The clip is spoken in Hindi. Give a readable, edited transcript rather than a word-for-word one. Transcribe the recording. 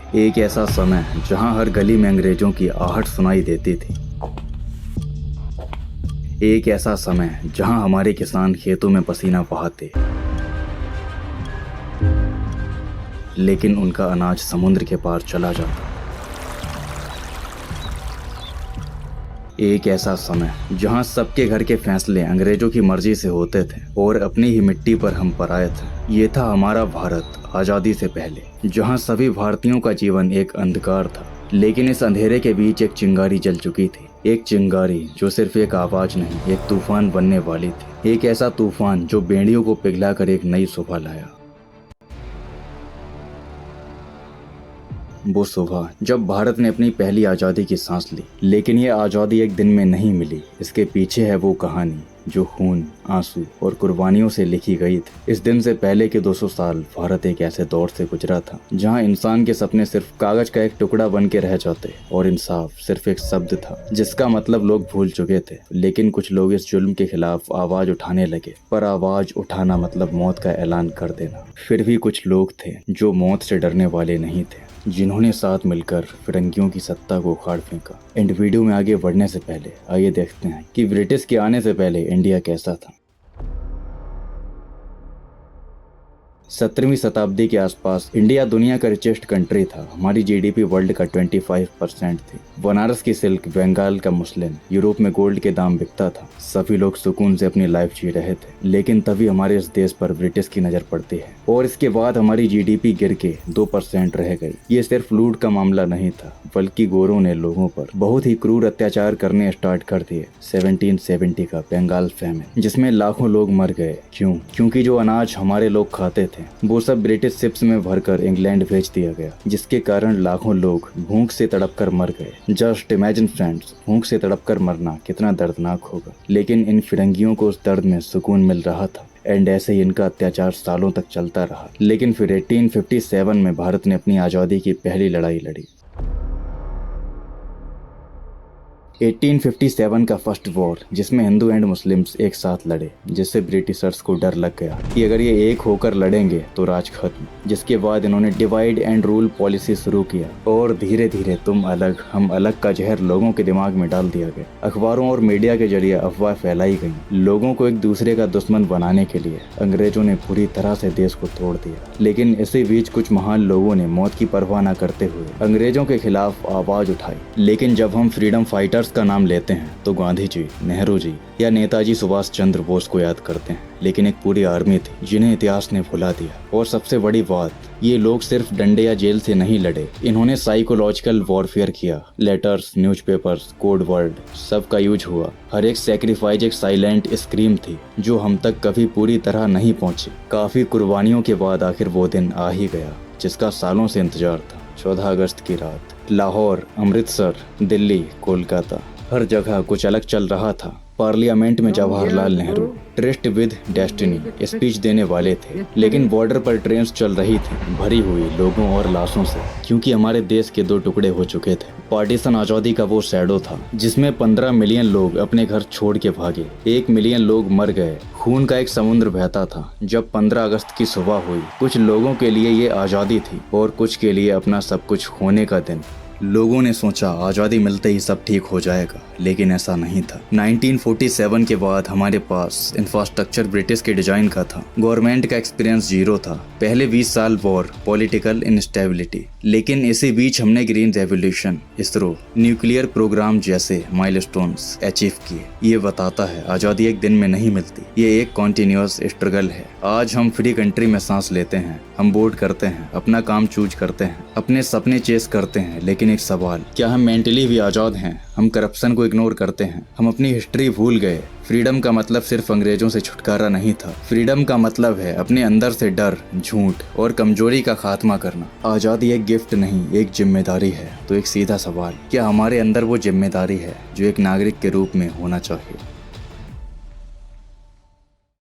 एक ऐसा समय जहां हर गली में अंग्रेजों की आहट सुनाई देती थी। एक ऐसा समय जहां हमारे किसान खेतों में पसीना बहाते, लेकिन उनका अनाज समुद्र के पार चला जाता। एक ऐसा समय जहां सबके घर के फैसले अंग्रेजों की मर्जी से होते थे और अपनी ही मिट्टी पर हम पराए थे। ये था हमारा भारत आजादी से पहले, जहां सभी भारतीयों का जीवन एक अंधकार था। लेकिन इस अंधेरे के बीच एक चिंगारी जल चुकी थी। एक चिंगारी जो सिर्फ एक आवाज नहीं, एक तूफान बनने वाली थी। एक ऐसा तूफान जो बेड़ियों को पिघलाकर एक नई सुबह लाया। वो सुबह जब भारत ने अपनी पहली आज़ादी की सांस ली। लेकिन ये आज़ादी एक दिन में नहीं मिली। इसके पीछे है वो कहानी जो खून, आंसू और कुर्बानियों से लिखी गई थी। इस दिन से पहले के 200 साल भारत एक ऐसे दौर से गुजरा था जहां इंसान के सपने सिर्फ कागज का एक टुकड़ा बन के रह जाते और इंसाफ सिर्फ एक शब्द था जिसका मतलब लोग भूल चुके थे। लेकिन कुछ लोग इस जुल्म के खिलाफ आवाज उठाने लगे, पर आवाज उठाना मतलब मौत का ऐलान कर देना। फिर भी कुछ लोग थे जो मौत से डरने वाले नहीं थे, जिन्होंने साथ मिलकर फिरंगियों की सत्ता को उखाड़ फेंका। एंड वीडियो में आगे बढ़ने से पहले आइए देखते हैं कि ब्रिटिश के आने से पहले इंडिया कैसा था। 17वीं शताब्दी के आसपास इंडिया दुनिया का रिचेस्ट कंट्री था। हमारी जीडीपी वर्ल्ड का 25% थी। बनारस की सिल्क, बंगाल का मुस्लिम, यूरोप में गोल्ड के दाम बिकता था। सभी लोग सुकून से अपनी लाइफ जी रहे थे। लेकिन तभी हमारे इस देश पर ब्रिटिश की नजर पड़ती है और इसके बाद हमारी जीडीपी गिर के 2% रह गई। ये सिर्फ लूट का मामला नहीं था, बल्कि गोरों ने लोगों पर बहुत ही क्रूर अत्याचार करने स्टार्ट कर दिए। 1770 का बंगाल फैमिन, जिसमें लाखों लोग मर गए। क्योंकि जो अनाज हमारे लोग खाते थे वो सब ब्रिटिश शिप्स में भरकर इंग्लैंड भेज दिया गया, जिसके कारण लाखों लोग भूख से तड़पकर मर गए। जस्ट इमेजिन फ्रेंड्स, भूख से तड़पकर मरना कितना दर्दनाक होगा। लेकिन इन फिरंगियों को उस दर्द में सुकून मिल रहा था। एंड ऐसे ही इनका अत्याचार सालों तक चलता रहा। लेकिन फिर 1857 में भारत ने अपनी आज़ादी की पहली लड़ाई लड़ी। 1857 का फर्स्ट वॉर, जिसमें हिंदू एंड मुस्लिम्स एक साथ लड़े, जिससे ब्रिटिशर्स को डर लग गया कि अगर ये एक होकर लड़ेंगे तो राज खत्म। जिसके बाद इन्होंने डिवाइड एंड रूल पॉलिसी शुरू किया और धीरे धीरे तुम अलग हम अलग का जहर लोगों के दिमाग में डाल दिया गया। अखबारों और मीडिया के जरिए अफवाह फैलाई गई। लोगों को एक दूसरे का दुश्मन बनाने के लिए अंग्रेजों ने पूरी तरह से देश को तोड़ दिया। लेकिन इसी बीच कुछ महान लोगों ने मौत की परवाह न करते हुए अंग्रेजों के खिलाफ आवाज उठाई। लेकिन जब हम फ्रीडम फाइटर्स का नाम लेते हैं तो गांधी जी, नेहरू जी या नेताजी सुभाष चंद्र बोस को याद करते हैं। लेकिन एक पूरी आर्मी थी जिन्हें इतिहास ने भुला दिया। और सबसे बड़ी बात, ये लोग सिर्फ डंडे या जेल से नहीं लड़े, इन्होंने साइकोलॉजिकल वॉरफेयर किया। लेटर्स, न्यूज़पेपर्स, कोड वर्ड, सबका यूज हुआ। हर एक सैक्रिफाइस एक साइलेंट स्क्रीम थी जो हम तक कभी पूरी तरह नहीं पहुंची। काफी कुर्बानियों के बाद आखिर वो दिन आ ही गया जिसका सालों से इंतजार था। 14 अगस्त की रात, लाहौर, अमृतसर, दिल्ली, कोलकाता, हर जगह कुछ अलग चल रहा था। पार्लियामेंट में Jawaharlal Nehru trust with destiny speech देने वाले थे, लेकिन बॉर्डर पर ट्रेन चल रही थी भरी हुई लोगों और लाशों से, क्योंकि हमारे देश के 2 टुकड़े हो चुके थे। पार्टीशन आजादी का वो शैडो था जिसमें 15 मिलियन लोग अपने घर छोड़ के भागे। 1 मिलियन लोग मर गए। खून का एक समुद्र बहता था। जब 15 अगस्त की सुबह हुई, कुछ लोगों के लिए ये आज़ादी थी और कुछ के लिए अपना सब कुछ खोने का दिन। लोगों ने सोचा आज़ादी मिलते ही सब ठीक हो जाएगा, लेकिन ऐसा नहीं था। 1947 के बाद हमारे पास इंफ्रास्ट्रक्चर ब्रिटिश के डिजाइन का था। गवर्नमेंट का एक्सपीरियंस 0 था। पहले 20 साल वॉर, पॉलिटिकल इंस्टेबिलिटी। लेकिन इसी बीच हमने green revolution, ISRO, nuclear program जैसे माइलस्टोन्स अचीव किए। ये बताता है आज़ादी एक दिन में नहीं मिलती, ये एक कॉन्टिन्यूअस स्ट्रगल है। आज हम फ्री कंट्री में सांस लेते हैं, हम वोट करते हैं, अपना काम चूज करते हैं, अपने सपने चेस करते हैं। लेकिन एक सवाल, क्या हम मेंटली भी आज़ाद हैं? हम करप्शन को इग्नोर करते हैं, हम अपनी हिस्ट्री भूल गए। फ्रीडम का मतलब सिर्फ अंग्रेजों से छुटकारा नहीं था। फ्रीडम का मतलब है अपने अंदर से डर, झूठ और कमजोरी का खात्मा करना। आज़ादी एक गिफ्ट नहीं, एक जिम्मेदारी है। तो एक सीधा सवाल, क्या हमारे अंदर वो जिम्मेदारी है जो एक नागरिक के रूप में होना चाहिए?